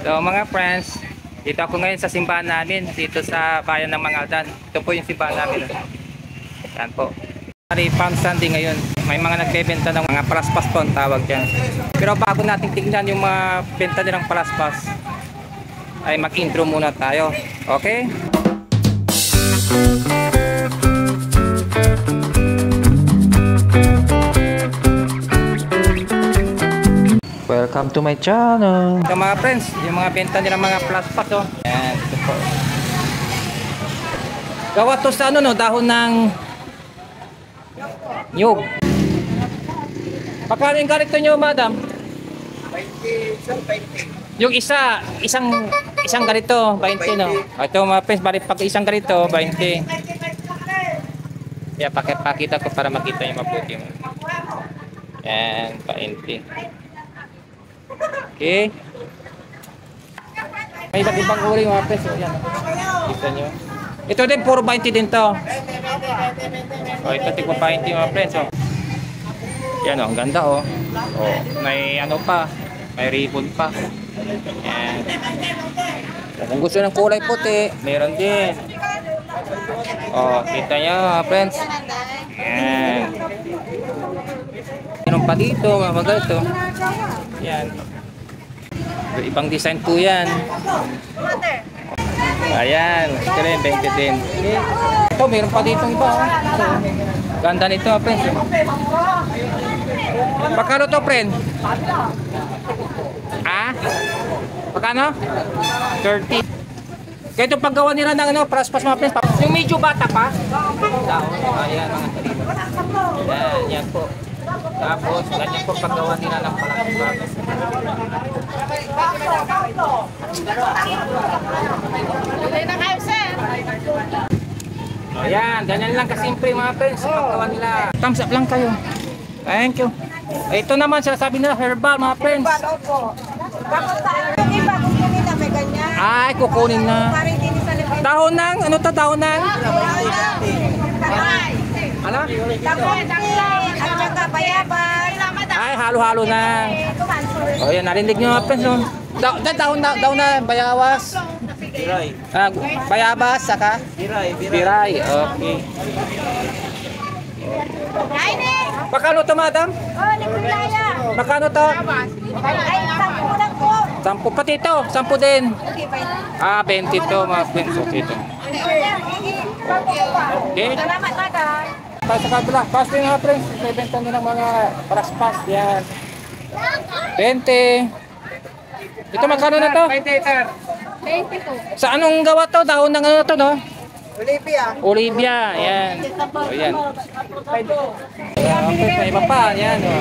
So mga friends, dito ako ngayon sa simbahan namin, dito sa bayan ng Mangaldan. Ito po yung simbahan namin. Yan po. Palm Sunday ngayon. May mga nagbebenta ng mga palaspas po ang tawag dyan. Pero bago natin tingnan yung mga benta nilang palaspas, ay mag-intro muna tayo. Okay? Welcome to my channel. So mga friends, yung mga benta nilang mga palaspas, oh. Yan, ito po. Gawa to sa ano, no, dahon ng nyug. Pakano yung ganito nyo, madam? 20. Yung isang ganito, 20, no? Ito mga friends, balik pag isang ganito, 20. Kaya pakita ko para makita nyo mabuti. Yan, 20. Okay. May iba't ibang uri mga friends. Yan. Kita nyo. Ito din, puro 20 din to. Oh, ito tigpa 20 mga friends. Oh. Yan oh, ang ganda oh. Oh, may ano pa, may ribbon pa. Yan. Kung gusto ng kulay puti, meron din. Oh, kita nyo mga friends. Yan. Meron pa dito mga ganito. Yan. Ibang design po yan. Ayan, ito rin, 20 din. Okay. Ito, meron pa dito iba. Ito. Ganda nito, friend. Pakano to, friend? Ah? Pakano? 30. Kaya ito paggawa nila ng ano, praspas mga friends. Yung medyo bata pa. Ayan, mga tarito. Ayan, yan po. Tapos, ganyan po paggawa nila ng palaspas. Ayan, ganyan lang kasimple mga friends. Paggawa nila. Thumbs up lang kayo. Thank you. Ito naman, sinasabi nila herbal mga friends. Ay, kukunin na. Dahon ng, ano to, dahon ng? Ano? Ay, halo-halo na. O yan, narinig nyo mga friends. Dahon na bayawas. Biray. Bayabas, saka? Biray. Okay. Pakano to, madam? Pakano to? 10 pati ito, 10 din. 20 to mga friends. Okay ito. Okay. Salamat, madam. Para sa kabila, pass din mga friends. Ibenta nyo ng mga palaspas. Yan. 20. Ito magkano na to? 22. Sa anong gawa to? Dahon ng ano to, no? Olivia. Olivia. Yan. O yan. Okay, pa iba pa. Yan. O.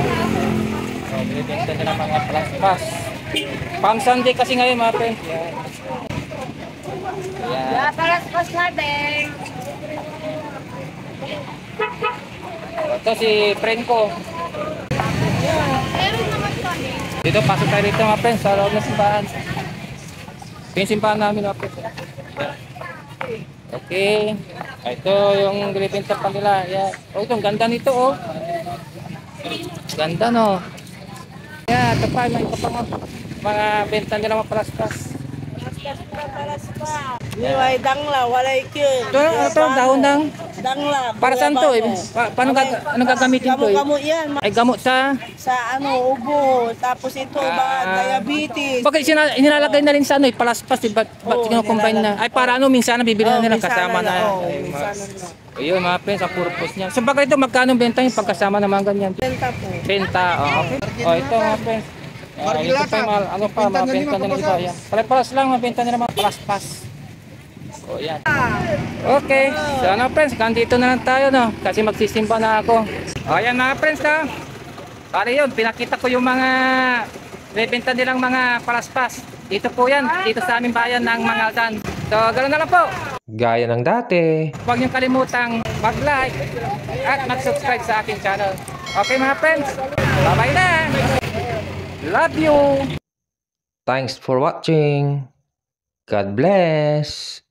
Binibenta nyo ng mga palaspas. Palm Sunday kasi ngayon mga friends. Yan. Yan. Palaspas natin. Ito si friend ko. Dito, pasok tayo dito mga friends sa loob ng simbahan. Ito yung simbahan namin mga friends. Okay. Ito yung binibenta pa nila. Yeah. Oh, ito, ang ganda nito oh. Ganda no. Yeah, ito pa, may kapang mga benta nila mga palaspas. Niway dangla, walay kyun. Ito, dahon ng Dangla. para saan to? Anong gagamitin to? Gamot yan. Ay gamot sa Sa ubo. Tapos ito ba, diabetes. bakit nilalagay na rin sa ano, palaspas, ba't combine na? Ay para ano, minsan bibili na nila kasama na. Ayun mga friends, ang purpose niya. So bagay ito, magkano benta yung pagkasama ng mga ganyan? Benta po. Benta, okay. Ito mga friends. Ito pa yung ano pa, mga benta nila iba. Yan. Pare-paras lang, mga benta nila mga palaspas. O yan. Okay, so ano friends, dito na lang tayo no, kasi magsisimba na ako. O yan mga friends na. Pare yun, pinakita ko yung mga benta nilang mga palaspas. Dito po yan, dito sa aming bayan ng Mangaldan. So ganoon na lang po. Gaya ng dati. Huwag niyong kalimutang mag-like at mag-subscribe sa aking channel. Okay mga friends, bye-bye na. Love you. Thanks for watching. God bless.